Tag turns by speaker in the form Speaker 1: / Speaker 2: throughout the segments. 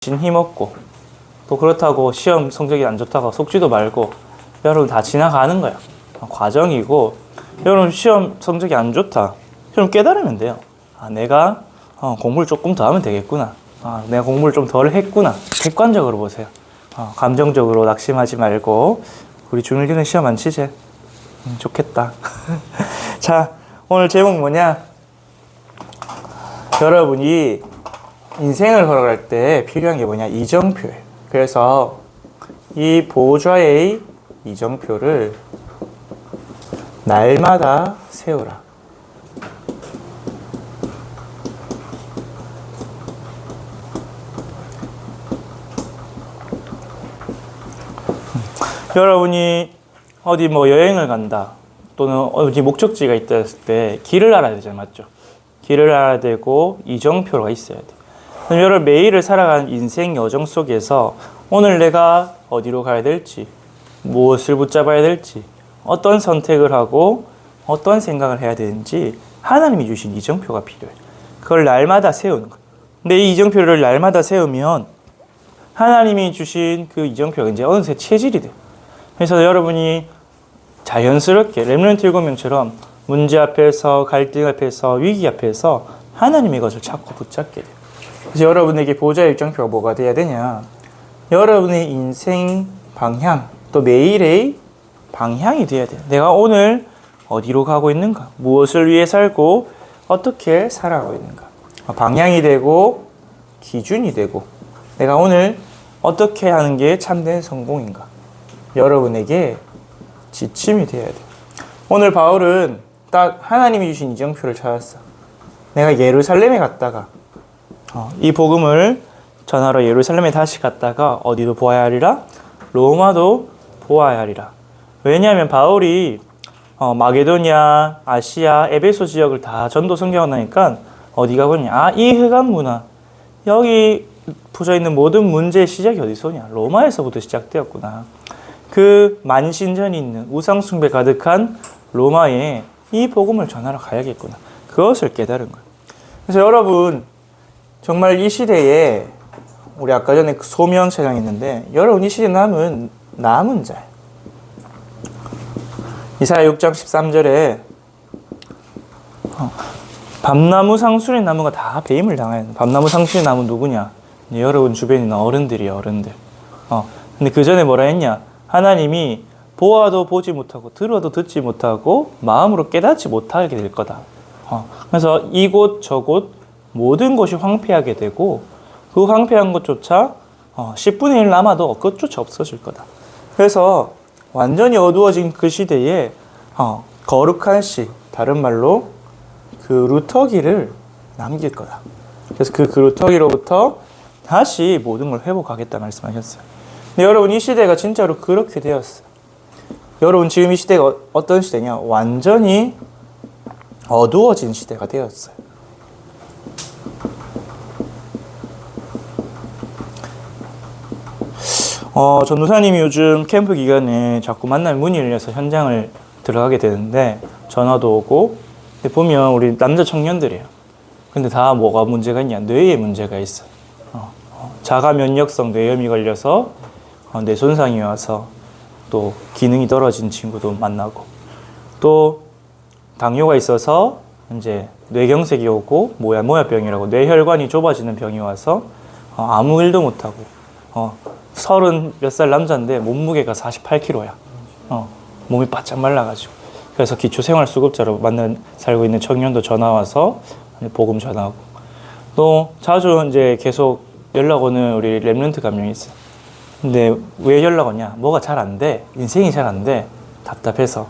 Speaker 1: 힘없고 또 그렇다고 시험 성적이 안 좋다고 속지도 말고 여러분 다 지나가는 거야. 과정이고 여러분 시험 성적이 안 좋다. 그럼 깨달으면 돼요. 내가 공부를 조금 더 하면 되겠구나. 내가 공부를 좀 덜 했구나. 객관적으로 보세요. 감정적으로 낙심하지 말고 우리 중1기는 시험 안 치지? 좋겠다. 자, 오늘 제목 뭐냐? 여러분이 인생을 걸어갈 때 필요한 게 뭐냐? 이정표예요. 그래서 이 보좌의 이정표를 날마다 세우라. 여러분이 어디 여행을 간다 또는 어디 목적지가 있다 했을 때 길을 알아야 되잖아요. 맞죠? 길을 알아야 되고 이정표가 있어야 돼. 여러분 매일을 살아가는 인생 여정 속에서 오늘 내가 어디로 가야 될지, 무엇을 붙잡아야 될지, 어떤 선택을 하고 어떤 생각을 해야 되는지 하나님이 주신 이정표가 필요해요. 그걸 날마다 세우는 거예요. 근데 이 이정표를 날마다 세우면 하나님이 주신 그 이정표가 이제 어느새 체질이 돼요. 그래서 여러분이 자연스럽게 렘넌트 7명처럼 문제 앞에서, 갈등 앞에서, 위기 앞에서 하나님의 것을 찾고 붙잡게 돼요. 그래서 여러분에게 보좌의 이정표가 뭐가 돼야 되냐? 여러분의 인생 방향, 또 매일의 방향이 돼야 돼요. 내가 오늘 어디로 가고 있는가? 무엇을 위해 살고 어떻게 살아가고 있는가? 방향이 되고 기준이 되고 내가 오늘 어떻게 하는 게 참된 성공인가? 여러분에게 지침이 돼야 돼요. 오늘 바울은 딱 하나님이 주신 이정표를 찾았어. 내가 예루살렘에 갔다가 이 복음을 전하러 예루살렘에 다시 갔다가 어디도 보아야 하리라? 로마도 보아야 하리라. 왜냐하면 바울이 마게도니아, 아시아, 에베소 지역을 다 전도 선교하고 나니까 어디가 보냐? 이 흑암 문화, 여기 붙어있는 모든 문제의 시작이 어디서 오냐? 로마에서부터 시작되었구나. 그 만신전이 있는 우상 숭배 가득한 로마에 이 복음을 전하러 가야겠구나. 그것을 깨달은 거예요. 그래서 여러분 정말 이 시대에 우리 아까 전에 그 소명 찬양했는데 여러분 이 시대에 남은 자예요. 이사야 6장 13절에 밤나무 상수리 나무가 다 배임을 당해요. 밤나무 상수리 나무 누구냐? 여러분 주변에 있는 어른들이에요. 어른들. 근데 그 전에 뭐라 했냐? 하나님이 보아도 보지 못하고 들어도 듣지 못하고 마음으로 깨닫지 못하게 될 거다. 그래서 이곳 저곳 모든 것이 황폐하게 되고 그 황폐한 것조차 10분의 1 남아도 그것조차 없어질 거다. 그래서 완전히 어두워진 그 시대에 거룩한 씨, 다른 말로 그 루터기를 남길 거다. 그래서 그 루터기로부터 다시 모든 걸 회복하겠다 말씀하셨어요. 근데 여러분 이 시대가 진짜로 그렇게 되었어요. 여러분 지금 이 시대가 어떤 시대냐? 완전히 어두워진 시대가 되었어요. 전도사님이 요즘 캠프 기간에 자꾸 만나면 문의를 열려서 현장을 들어가게 되는데 전화도 오고 근데 보면 우리 남자 청년들이에요. 근데 다 뭐가 문제가 있냐? 뇌에 문제가 있어. 자가 면역성 뇌염이 걸려서 뇌 손상이 와서 또 기능이 떨어진 친구도 만나고 또 당뇨가 있어서 이제 뇌경색이 오고 모야병이라고 뇌혈관이 좁아지는 병이 와서 아무 일도 못하고 30 몇 살 남자인데 몸무게가 48kg야. 몸이 바짝 말라가지고. 그래서 기초생활수급자로 살고 있는 청년도 전화 와서 복음 전하고. 또 자주 이제 계속 연락 오는 우리 렘넌트 감명이 있어. 근데 왜 연락 오냐? 뭐가 잘 안 돼. 인생이 잘 안 돼. 답답해서.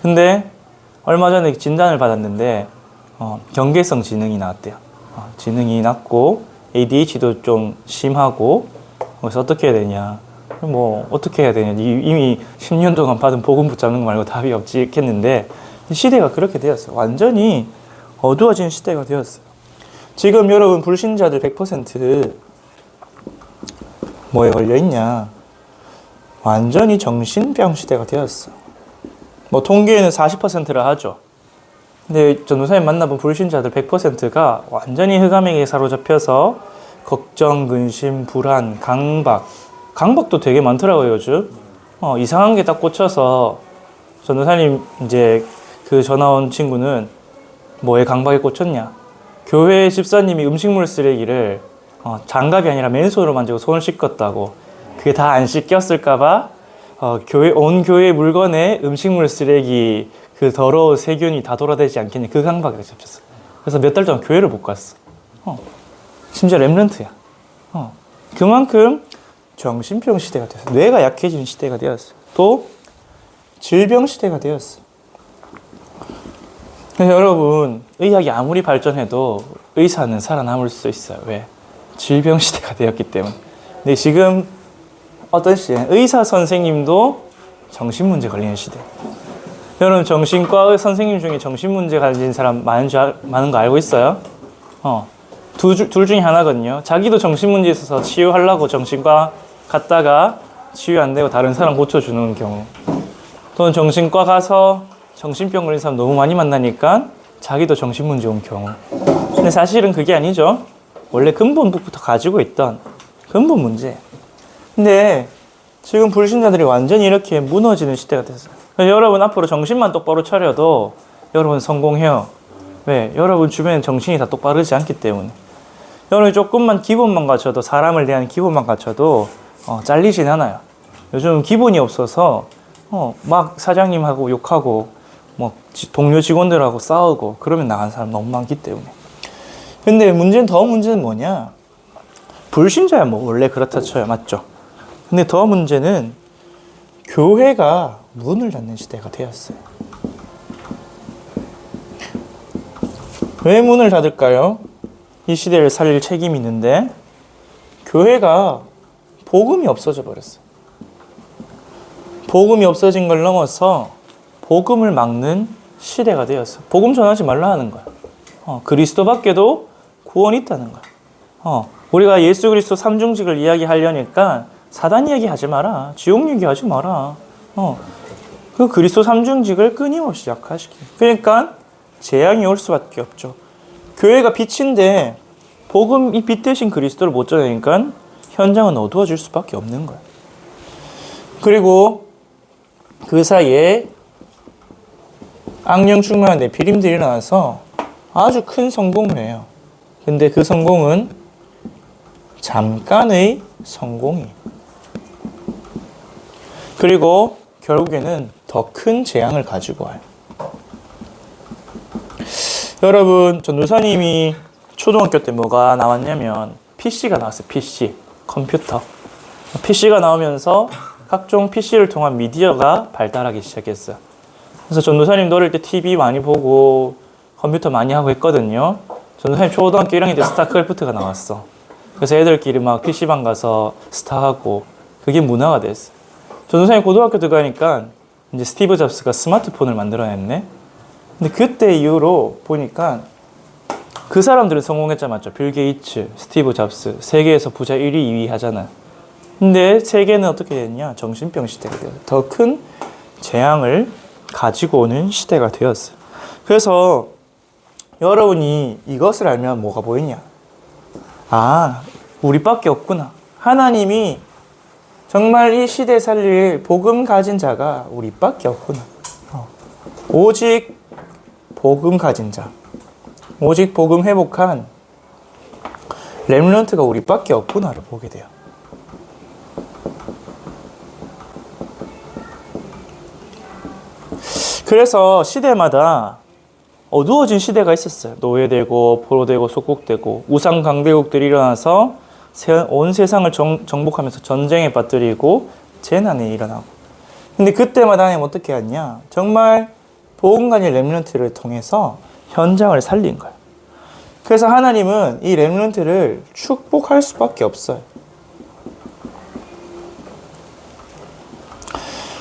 Speaker 1: 근데 얼마 전에 진단을 받았는데 경계성 지능이 나왔대요. 지능이 낮고 ADHD도 좀 심하고 그래서 어떻게 해야 되냐? 어떻게 해야 되냐? 이미 10년 동안 받은 복음 붙잡는 거 말고 답이 없겠는데 시대가 그렇게 되었어요. 완전히 어두워진 시대가 되었어요. 지금 여러분 불신자들 100% 뭐에 걸려있냐? 완전히 정신병 시대가 되었어. 통계에는 40%라 하죠. 근데 전도사님 만나본 불신자들 100%가 완전히 흑암에게 사로잡혀서 걱정, 근심, 불안, 강박. 강박도 되게 많더라고요, 요즘. 이상한 게 딱 꽂혀서 전도사님 이제 그 전화 온 친구는 뭐에 강박에 꽂혔냐? 교회 집사님이 음식물 쓰레기를 장갑이 아니라 맨손으로 만지고 손을 씻겼다고. 그게 다 안 씻겼을까봐 온 교회 물건에 음식물 쓰레기 그 더러운 세균이 다 돌아다니지 않겠냐, 그 강박에 잡혔어. 그래서 몇 달 동안 교회를 못 갔어. 심지어 렘넌트야. 그만큼 정신병 시대가 되었어. 뇌가 약해지는 시대가 되었어. 또 질병 시대가 되었어. 그래서 여러분, 의학이 아무리 발전해도 의사는 살아남을 수 있어요. 왜? 질병 시대가 되었기 때문에. 근데 지금 어떤 시대? 의사 선생님도 정신문제 걸리는 시대. 여러분, 정신과 선생님 중에 정신문제 가진 사람 많은 거 알고 있어요? 둘 중에 하나거든요. 자기도 정신문제 있어서 치유하려고 정신과 갔다가 치유 안 되고 다른 사람 고쳐주는 경우. 또는 정신과 가서 정신병 걸린 사람 너무 많이 만나니까 자기도 정신문제 온 경우. 근데 사실은 그게 아니죠. 원래 근본부터 가지고 있던 근본 문제. 근데 지금 불신자들이 완전히 이렇게 무너지는 시대가 됐어요. 여러분 앞으로 정신만 똑바로 차려도 여러분 성공해요. 왜? 여러분 주변에 정신이 다 똑바르지 않기 때문에. 여러분이 조금만 기본만 갖춰도, 사람을 대한 기본만 갖춰도 잘리진 않아요. 요즘 기본이 없어서 막 사장님하고 욕하고 뭐 동료 직원들하고 싸우고 그러면 나간 사람 너무 많기 때문에. 근데 문제는 뭐냐? 불신자야 뭐 원래 그렇다 쳐요. 맞죠? 근데 더 문제는 교회가 문을 닫는 시대가 되었어요. 왜 문을 닫을까요? 이 시대를 살릴 책임이 있는데 교회가 복음이 없어져 버렸어요. 복음이 없어진 걸 넘어서 복음을 막는 시대가 되었어요. 복음 전하지 말라 하는 거야. 그리스도 밖에도 구원이 있다는 거야. 우리가 예수 그리스도 삼중직을 이야기하려니까 사단 이야기하지 마라. 지옥 얘기하지 마라. 그 그리스도 삼중직을 끊임없이 약화시키. 그러니까 재앙이 올 수밖에 없죠. 교회가 빛인데 복음, 이 빛 대신 그리스도를 못 전하니까 현장은 어두워질 수밖에 없는 거야. 그리고 그 사이에 악령 충만한 네피림들이 일어나서 아주 큰 성공을 해요. 근데 그 성공은 잠깐의 성공이에요. 그리고 결국에는 더 큰 재앙을 가지고 와요. 여러분, 전도사님이 초등학교 때 뭐가 나왔냐면 PC가 나왔어요. PC, 컴퓨터. PC가 나오면서 각종 PC를 통한 미디어가 발달하기 시작했어요. 그래서 전도사님도 어릴 때 TV 많이 보고 컴퓨터 많이 하고 했거든요. 전도사님 초등학교 1학년 때 스타크래프트가 나왔어. 그래서 애들끼리 막 PC방 가서 스타하고 그게 문화가 됐어. 전도사님 고등학교 들어가니까 이제 스티브 잡스가 스마트폰을 만들어냈네. 근데 그때 이후로 보니까 그 사람들은 성공했잖아, 맞죠? 빌 게이츠, 스티브 잡스, 세계에서 부자 1위, 2위 하잖아. 근데 세계는 어떻게 됐냐? 정신병 시대가 되었어요. 더 큰 재앙을 가지고 오는 시대가 되었어요. 그래서 여러분이 이것을 알면 뭐가 보이냐? 아, 우리밖에 없구나. 하나님이 정말 이 시대 살릴 복음 가진 자가 우리밖에 없구나. 오직 복음 가진 자, 오직 복음 회복한 렘넌트가 우리밖에 없구나를 보게 돼요. 그래서 시대마다 어두워진 시대가 있었어요. 노예되고 포로되고 속국되고 우상 강대국들이 일어나서 온 세상을 정복하면서 전쟁에 빠뜨리고 재난이 일어나고. 근데 그때마다 하나님 어떻게 했냐? 정말 보험관의 렘넌트를 통해서 현장을 살린 거예요. 그래서 하나님은 이 렘넌트를 축복할 수밖에 없어요.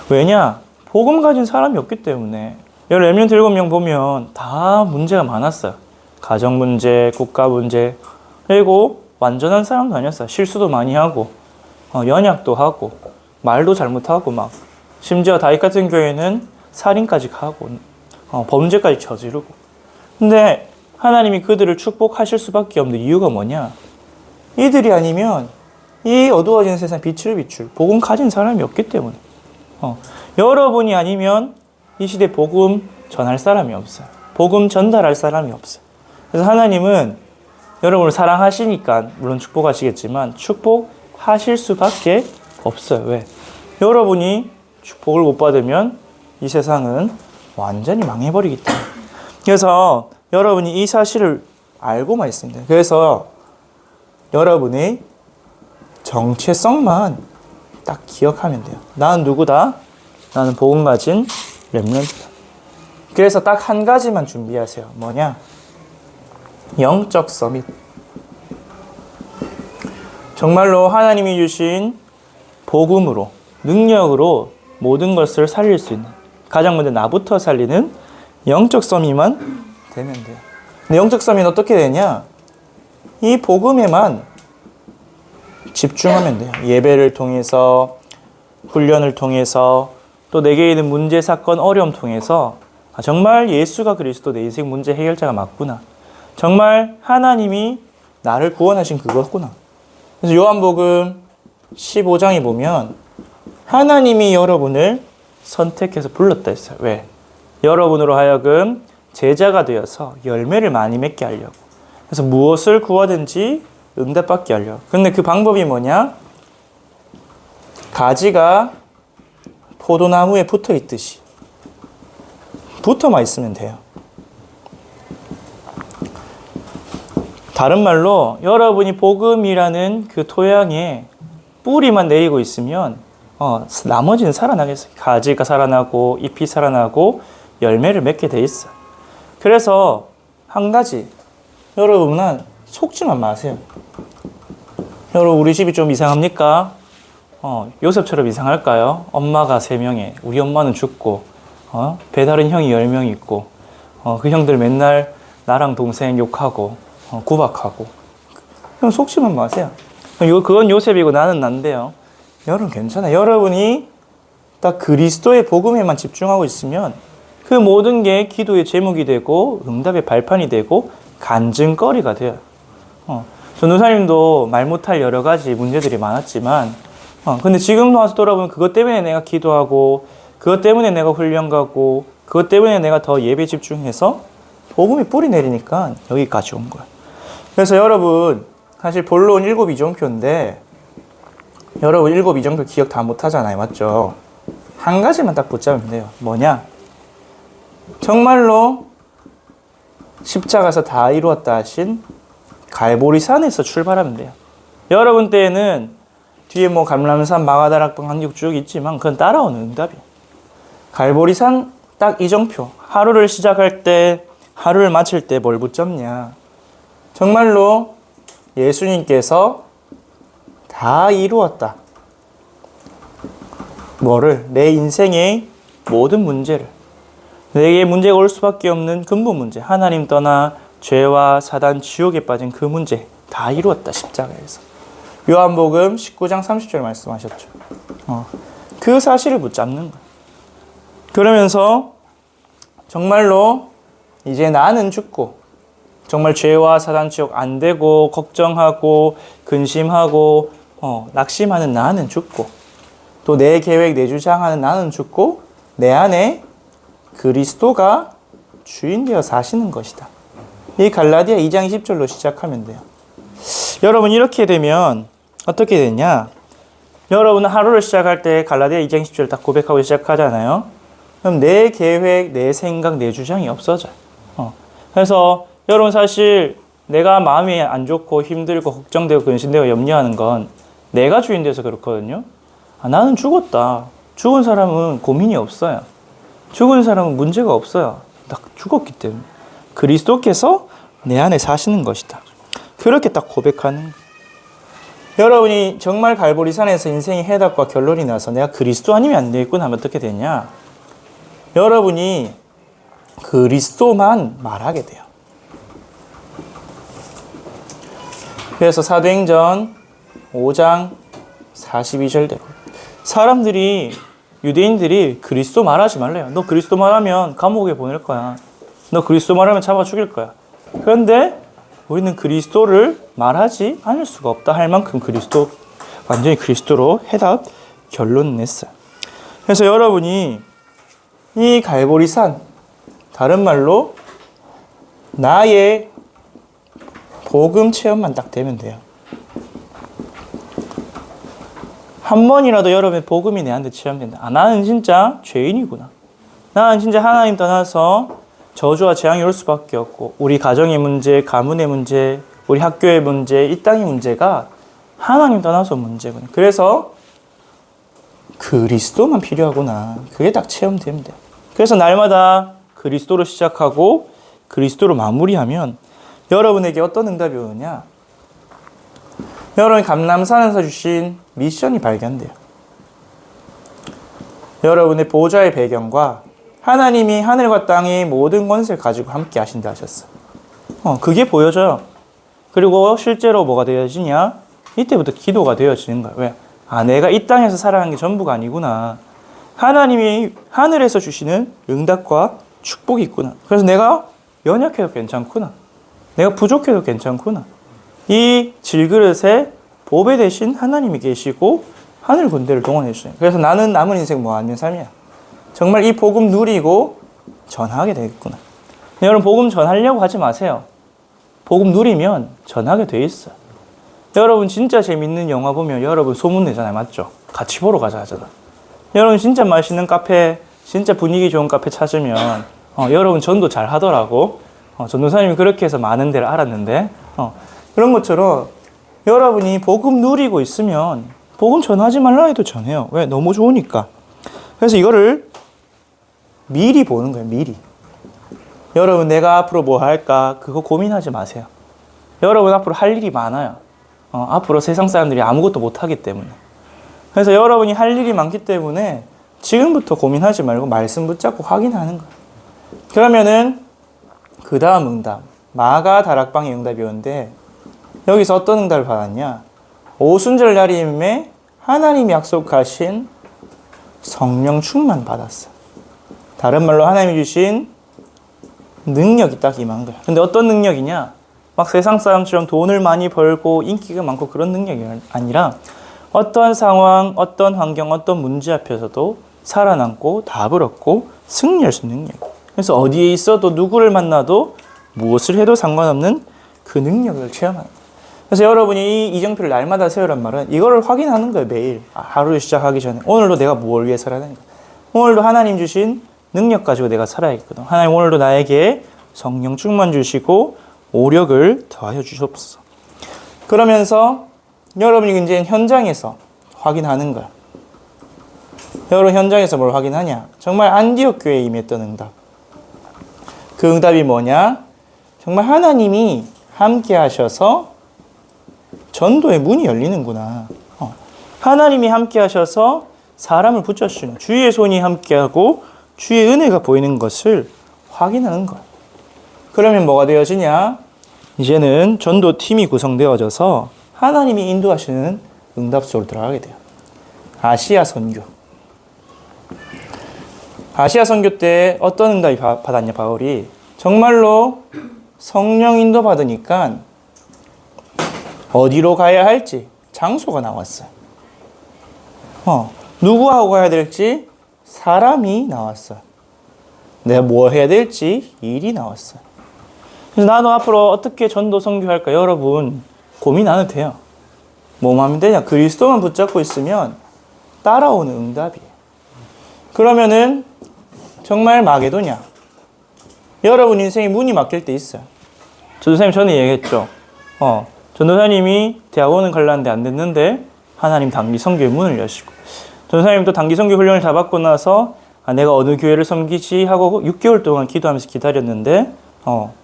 Speaker 1: 왜냐? 복음 가진 사람이 없기 때문에. 여러분 렘넌트 7명 보면 다 문제가 많았어요. 가정 문제, 국가 문제. 그리고 완전한 사람도 아니었어요. 실수도 많이 하고 연약도 하고 말도 잘못하고 막 심지어 다윗 같은 경우에는 살인까지 하고 범죄까지 저지르고. 근데 하나님이 그들을 축복하실 수밖에 없는 이유가 뭐냐? 이들이 아니면 이 어두워진 세상 빛을 비출 복음 가진 사람이 없기 때문에 여러분이 아니면 이 시대 복음 전할 사람이 없어요. 복음 전달할 사람이 없어요. 그래서 하나님은 여러분을 사랑하시니까 물론 축복하시겠지만 축복하실 수밖에 없어요. 왜? 여러분이 축복을 못 받으면 이 세상은 완전히 망해버리기 때문에. 그래서 여러분이 이 사실을 알고만 있습니다. 그래서 여러분의 정체성만 딱 기억하면 돼요. 나는 누구다? 나는 복음 가진 렘넌트다. 그래서 딱 한 가지만 준비하세요. 뭐냐? 영적 서밋. 정말로 하나님이 주신 복음으로, 능력으로 모든 것을 살릴 수 있는, 가장 먼저 나부터 살리는 영적 서밋만 되면 돼요. 근데 영적 서밋은 어떻게 되냐? 이 복음에만 집중하면 돼요. 예배를 통해서, 훈련을 통해서, 또 내게 있는 문제, 사건, 어려움 통해서 정말 예수가 그리스도 내 인생 문제 해결자가 맞구나. 정말 하나님이 나를 구원하신 그거구나. 그래서 요한복음 15장에 보면 하나님이 여러분을 선택해서 불렀다 했어요. 왜? 여러분으로 하여금 제자가 되어서 열매를 많이 맺게 하려고. 그래서 무엇을 구하든지 응답받게 하려고. 근데 그 방법이 뭐냐? 가지가 포도나무에 붙어 있듯이 붙어만 있으면 돼요. 다른 말로 여러분이 복음이라는 그 토양에 뿌리만 내리고 있으면 나머지는 살아나겠어요. 가지가 살아나고 잎이 살아나고 열매를 맺게 돼 있어요. 그래서 한 가지, 여러분은 속지만 마세요. 여러분, 우리 집이 좀 이상합니까? 요셉처럼 이상할까요? 엄마가 3명에 우리 엄마는 죽고 배다른 형이 10명 있고 그 형들 맨날 나랑 동생 욕하고 구박하고. 그럼 속지만 마세요. 그건 요셉이고 나는 난데요. 여러분 괜찮아요. 여러분이 딱 그리스도의 복음에만 집중하고 있으면 그 모든 게 기도의 제목이 되고 응답의 발판이 되고 간증거리가 돼요. 전도사님도 말 못할 여러 가지 문제들이 많았지만 근데 지금 와서 돌아보면 그것 때문에 내가 기도하고 그것 때문에 내가 훈련 가고 그것 때문에 내가 더 예배 집중해서 복음이 뿌리 내리니까 여기까지 온 거야. 그래서 여러분 사실 본론 7 이정표인데 여러분 7 이정표 기억 다 못하잖아요. 맞죠? 한 가지만 딱 붙잡으면 돼요. 뭐냐? 정말로 십자가에서 다 이루었다 하신 갈보리산에서 출발하면 돼요. 여러분 때에는 뒤에 뭐 감람산, 마가다락방, 한국 쭉 있지만 그건 따라오는 응답이에요. 갈보리산 딱 이정표. 하루를 시작할 때, 하루를 마칠 때 뭘 붙잡냐? 정말로 예수님께서 다 이루었다. 뭐를? 내 인생의 모든 문제를. 내게 문제가 올 수밖에 없는 근본 문제. 하나님 떠나 죄와 사단, 지옥에 빠진 그 문제. 다 이루었다. 십자가에서. 요한복음 19장 30절 말씀하셨죠. 그 사실을 붙잡는 거예요. 그러면서 정말로 이제 나는 죽고 정말 죄와 사단 지옥 안 되고 걱정하고 근심하고 낙심하는 나는 죽고 또 내 계획 내 주장하는 나는 죽고 내 안에 그리스도가 주인 되어 사시는 것이다. 이 갈라디아 2장 20절로 시작하면 돼요. 여러분 이렇게 되면 어떻게 되냐? 여러분은 하루를 시작할 때 갈라디아 2장 10절 딱 고백하고 시작하잖아요. 그럼 내 계획, 내 생각, 내 주장이 없어져요. 그래서 여러분 사실 내가 마음이 안 좋고 힘들고 걱정되고 근심되고 염려하는 건 내가 주인 돼서 그렇거든요. 나는 죽었다. 죽은 사람은 고민이 없어요. 죽은 사람은 문제가 없어요. 딱 죽었기 때문에. 그리스도께서 내 안에 사시는 것이다. 그렇게 딱 고백하는 거예요. 여러분이 정말 갈보리산에서 인생의 해답과 결론이 나서 내가 그리스도 아니면 안 되겠구나 하면 어떻게 되냐? 여러분이 그리스도만 말하게 돼요. 그래서 사도행전 5장 42절대로 사람들이 유대인들이 그리스도 말하지 말래요. 너 그리스도 말하면 감옥에 보낼 거야. 너 그리스도 말하면 잡아 죽일 거야. 그런데 우리는 그리스도를 말하지 않을 수가 없다 할 만큼 그리스도, 완전히 그리스도로 해답 결론 냈어요. 그래서 여러분이 이 갈보리산, 다른 말로 나의 복음 체험만 딱 되면 돼요. 한 번이라도 여러분의 복음이 내한테 체험된다. 아, 나는 진짜 죄인이구나. 나는 진짜 하나님 떠나서 저주와 재앙이 올 수밖에 없고, 우리 가정의 문제, 가문의 문제, 우리 학교의 문제, 이 땅의 문제가 하나님 떠나서 문제구나. 그래서 그리스도만 필요하구나. 그게 딱 체험되면 돼요. 그래서 날마다 그리스도로 시작하고 그리스도로 마무리하면 여러분에게 어떤 응답이 오느냐? 여러분이 감람산에서 주신 미션이 발견돼요. 여러분의 보좌의 배경과 하나님이 하늘과 땅의 모든 권세를 가지고 함께 하신다 하셨어. 그게 보여져요. 그리고 실제로 뭐가 되어지냐? 이때부터 기도가 되어지는 거야. 왜? 아, 내가 이 땅에서 살아가는 게 전부가 아니구나. 하나님이 하늘에서 주시는 응답과 축복이 있구나. 그래서 내가 연약해도 괜찮구나. 내가 부족해도 괜찮구나. 이 질그릇에 보배 대신 하나님이 계시고 하늘 군대를 동원해 주세요. 그래서 나는 남은 인생 뭐 하는 삶이야. 정말 이 복음 누리고 전하게 되겠구나. 여러분, 복음 전하려고 하지 마세요. 복음 누리면 전하게 돼 있어요. 여러분 진짜 재밌는 영화 보면 여러분 소문내잖아요. 맞죠? 같이 보러 가자 하잖아. 여러분 진짜 맛있는 카페, 진짜 분위기 좋은 카페 찾으면 여러분 전도 잘 하더라고. 전도사님이 그렇게 해서 많은 데를 알았는데 그런 것처럼 여러분이 복음 누리고 있으면 복음 전하지 말라 해도 전해요. 왜? 너무 좋으니까. 그래서 이거를 미리 보는 거예요. 미리. 여러분 내가 앞으로 뭐 할까? 그거 고민하지 마세요. 여러분 앞으로 할 일이 많아요. 앞으로 세상 사람들이 아무것도 못하기 때문에. 그래서 여러분이 할 일이 많기 때문에 지금부터 고민하지 말고 말씀 붙잡고 확인하는 거예요. 그러면은 그 다음 응답, 마가 다락방의 응답이었는데 여기서 어떤 응답을 받았냐? 오순절 야림에 하나님이 약속하신 성령 충만 받았어요. 다른 말로 하나님이 주신 능력이 딱 임한 거야. 근데 어떤 능력이냐? 막 세상 사람처럼 돈을 많이 벌고 인기가 많고 그런 능력이 아니라 어떤 상황, 어떤 환경, 어떤 문제 앞에서도 살아남고 답을 얻고 승리할 수 있는 능력. 그래서 어디에 있어도 누구를 만나도 무엇을 해도 상관없는 그 능력을 체험하는 거예요. 그래서 여러분이 이 이정표를 날마다 세우란 말은 이거를 확인하는 거예요. 매일. 하루를 시작하기 전에 오늘도 내가 무엇을 위해 살아야 되는가. 오늘도 하나님 주신 능력 가지고 내가 살아야겠거든. 하나님 오늘도 나에게 성령 충만 주시고 오력을 더하여 주시옵소서. 그러면서 여러분이 이제 현장에서 확인하는 거야. 여러분 현장에서 뭘 확인하냐? 정말 안디옥 교회에 임했던 응답. 그 응답이 뭐냐? 정말 하나님이 함께 하셔서 전도의 문이 열리는구나. 하나님이 함께 하셔서 사람을 붙여주시는 주의 손이 함께하고 주의 은혜가 보이는 것을 확인하는 거야. 그러면 뭐가 되어지냐? 이제는 전도팀이 구성되어져서 하나님이 인도하시는 응답소로 들어가게 돼요. 아시아 선교. 아시아 선교 때 어떤 응답이 받았냐, 바울이? 정말로 성령 인도 받으니까 어디로 가야 할지 장소가 나왔어요. 누구하고 가야 될지 사람이 나왔어요. 내가 뭐 해야 될지 일이 나왔어요. 그래서 나도 앞으로 어떻게 전도 선교할까? 여러분 고민 안 해도 돼요. 뭐만 하면 되냐? 그리스도만 붙잡고 있으면 따라오는 응답이에요. 그러면은 정말 마게도냐? 여러분 인생에 문이 막힐 때 있어요. 전도사님 전에 얘기했죠. 전도사님이 대학원을 가려는데 안 됐는데 하나님 단기 선교의 문을 여시고, 전도사님도 단기 선교 훈련을 다 받고 나서 내가 어느 교회를 섬기지 하고 6개월 동안 기도하면서 기다렸는데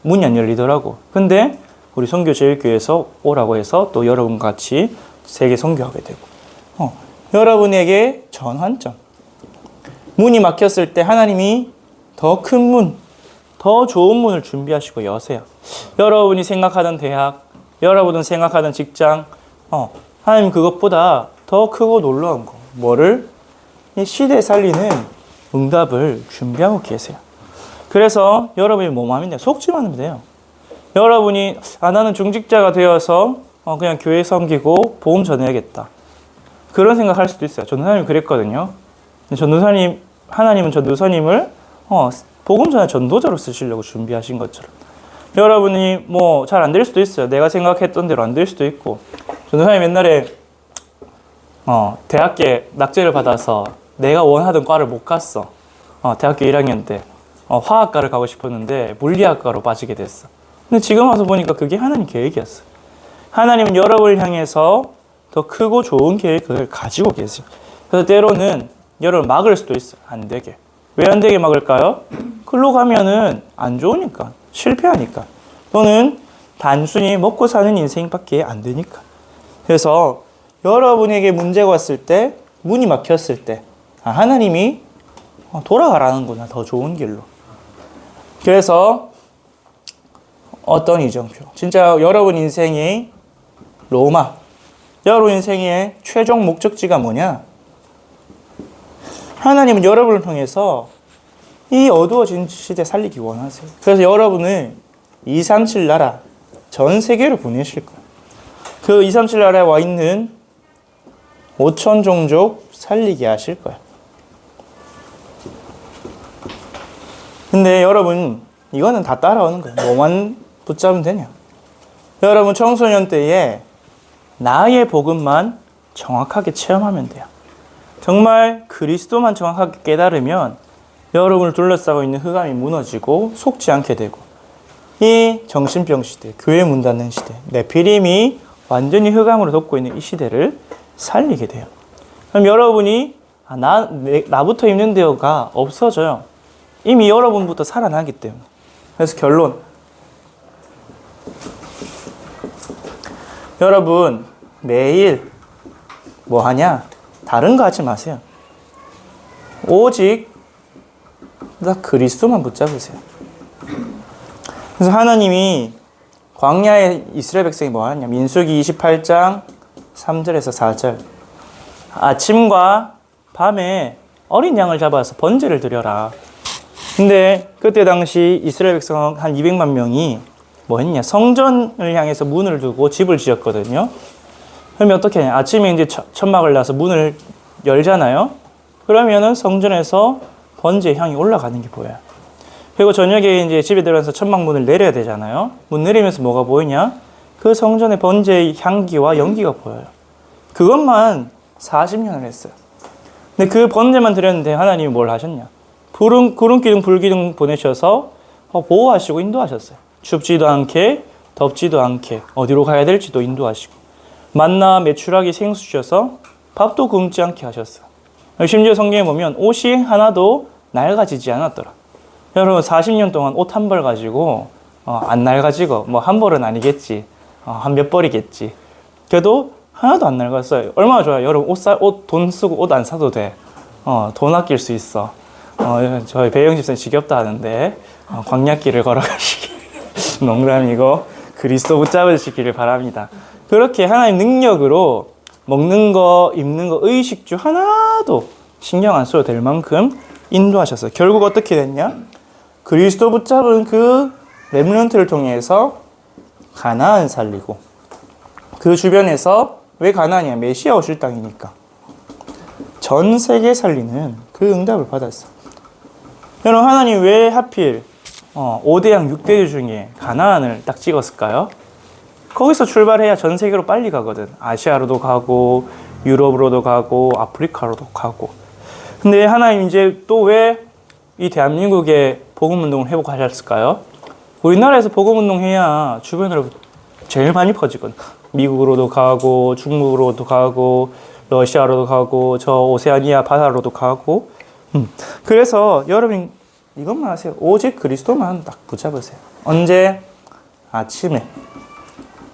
Speaker 1: 문이 안 열리더라고. 근데 우리 선교제일교회에서 오라고 해서 또 여러분 같이 세계 선교하게 되고, 여러분에게 전환점. 문이 막혔을 때 하나님이 더 큰 문, 더 좋은 문을 준비하시고 여세요. 여러분이 생각하던 대학, 여러분은 생각하던 직장, 하나님 그것보다 더 크고 놀라운 거, 뭐를? 이 시대에 살리는 응답을 준비하고 계세요. 그래서 여러분이 뭐만 하면 돼요? 속지만 하면 돼요. 여러분이 나는 중직자가 되어서 그냥 교회 섬기고 복음 전해야겠다. 그런 생각할 수도 있어요. 전도사님이 그랬거든요. 전도사님, 하나님은 전도사님을 복음 전의 전도자로 쓰시려고 준비하신 것처럼. 여러분이 뭐 잘 안 될 수도 있어요. 내가 생각했던 대로 안 될 수도 있고. 전도사님 옛날에 대학교에 낙제를 받아서 내가 원하던 과를 못 갔어. 대학교 1학년 때 화학과를 가고 싶었는데 물리학과로 빠지게 됐어. 근데 지금 와서 보니까 그게 하나님 계획이었어. 하나님은 여러분을 향해서 더 크고 좋은 계획을 가지고 계세요. 그래서 때로는 여러분 막을 수도 있어요. 안 되게. 왜 안 되게 막을까요? 글로 가면은 안 좋으니까, 실패하니까, 또는 단순히 먹고 사는 인생밖에 안 되니까. 그래서 여러분에게 문제가 왔을 때, 문이 막혔을 때, 하나님이 돌아가라는구나, 더 좋은 길로. 그래서 어떤 이정표, 진짜 여러분 인생의 로마, 여러분 인생의 최종 목적지가 뭐냐? 하나님은 여러분을 통해서 이 어두워진 시대 살리기 원하세요. 그래서 여러분을 237 나라 전 세계로 보내실 거예요. 그 237 나라에 와 있는 5천 종족 살리게 하실 거예요. 근데 여러분 이거는 다 따라오는 거예요. 뭐만 붙잡으면 되냐? 여러분 청소년 때에 나의 복음만 정확하게 체험하면 돼요. 정말 그리스도만 정확하게 깨달으면 여러분을 둘러싸고 있는 흑암이 무너지고 속지 않게 되고, 이 정신병 시대, 교회 문 닫는 시대, 네피림이 완전히 흑암으로 덮고 있는 이 시대를 살리게 돼요. 그럼 여러분이 나부터 입는데요가 없어져요. 이미 여러분부터 살아나기 때문에. 그래서 결론, 여러분 매일 뭐 하냐? 다른 거 하지 마세요. 오직 나 그리스도만 붙잡으세요. 그래서 하나님이 광야에 이스라엘 백성이 뭐 하냐? 민수기 28장 3절에서 4절. 아침과 밤에 어린 양을 잡아서 번제를 드려라. 근데 그때 당시 이스라엘 백성 한 200만 명이 뭐 했냐? 성전을 향해서 문을 두고 집을 지었거든요. 그러면 어떻게 하냐? 아침에 이제 천막을 놔서 문을 열잖아요. 그러면은 성전에서 번제의 향이 올라가는 게 보여요. 그리고 저녁에 이제 집에 들어가서 천막문을 내려야 되잖아요. 문 내리면서 뭐가 보이냐? 그 성전의 번제의 향기와 연기가 보여요. 그것만 40년을 했어요. 근데 그 번제만 드렸는데 하나님이 뭘 하셨냐? 구름기둥, 불기둥 보내셔서 보호하시고 인도하셨어요. 춥지도 않게, 덥지도 않게, 어디로 가야 될지도 인도하시고, 만나 메추라기 생수 주셔서 밥도 굶지 않게 하셨어요. 심지어 성경에 보면 옷이 하나도 낡아지지 않았더라. 여러분 40년 동안 옷 한 벌 가지고 안 낡아지고, 뭐 한 벌은 아니겠지, 한 몇 벌이겠지. 그래도 하나도 안 낡았어요. 얼마나 좋아요. 여러분 옷 돈 쓰고 옷 안 사도 돼. 돈 아낄 수 있어. 저희 배영 집사님 지겹다 하는데 광야길을 걸어가시길 농담이고 그리스도 붙잡으시기를 바랍니다. 그렇게 하나님 능력으로 먹는 거, 입는 거, 의식주 하나도 신경 안 써도 될 만큼 인도하셨어요. 결국 어떻게 됐냐? 그리스도 붙잡은 그 렘넌트를 통해서 가나안 살리고, 그 주변에서, 왜 가나안이야? 메시아 오실 땅이니까 전 세계 살리는 그 응답을 받았어. 여러분 하나님 왜 하필 5대양 6대주 중에 가나안을 딱 찍었을까요? 거기서 출발해야 전 세계로 빨리 가거든. 아시아로도 가고 유럽으로도 가고 아프리카로도 가고. 근데 하나님 이제 또 왜 이 대한민국에 복음운동을 회복하셨을까요? 우리나라에서 복음운동 해야 주변으로 제일 많이 퍼지거든. 미국으로도 가고 중국으로도 가고 러시아로도 가고 저 오세아니아 바다로도 가고. 그래서 여러분 이것만 하세요. 오직 그리스도만 딱 붙잡으세요. 언제? 아침에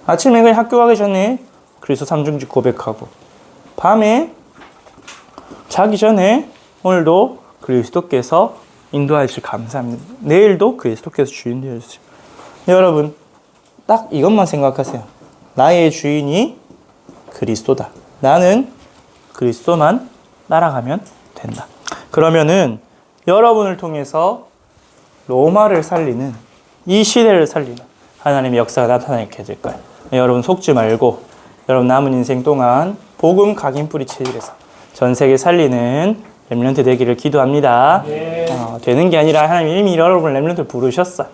Speaker 1: 그냥 학교 가기 전에 그리스도 삼중직 고백하고, 밤에 자기 전에 오늘도 그리스도께서 인도하실 감사합니다. 내일도 그리스도께서 주인 되어주세요. 여러분 딱 이것만 생각하세요. 나의 주인이 그리스도다. 나는 그리스도만 따라가면 된다. 그러면은 여러분을 통해서 로마를 살리는, 이 시대를 살리는 하나님의 역사가 나타나게 될 거예요. 여러분 속지 말고 여러분 남은 인생 동안 복음 각인뿌리 체질에서 전 세계 살리는 렘넌트 되기를 기도합니다. 되는 게 아니라 하나님이 이미 여러분 렘넌트를 부르셨어.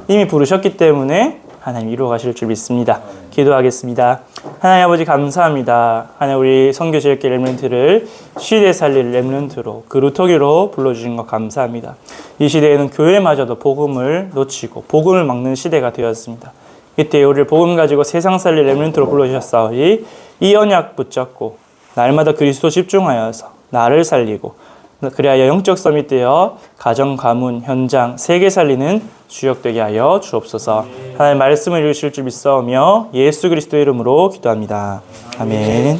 Speaker 1: 이미 부르셨기 때문에 하나님 이루어 가실 줄 믿습니다. 기도하겠습니다. 하나님 아버지 감사합니다. 하나님 우리 선교지역계 렘넌트를 시대 살릴 렘넌트로 그루터기로 불러주신 것 감사합니다. 이 시대에는 교회마저도 복음을 놓치고 복음을 막는 시대가 되었습니다. 이때 우리를 복음 가지고 세상 살릴 렘넌트로 불러주셨사오니 이 언약 붙잡고 날마다 그리스도 집중하여서 나를 살리고 그리하여 영적 서밋 되어 가정, 가문, 현장, 세계 살리는 주역 되게 하여 주옵소서. 하나님의 말씀을 이루실 줄 믿사오며 예수 그리스도의 이름으로 기도합니다. 아멘.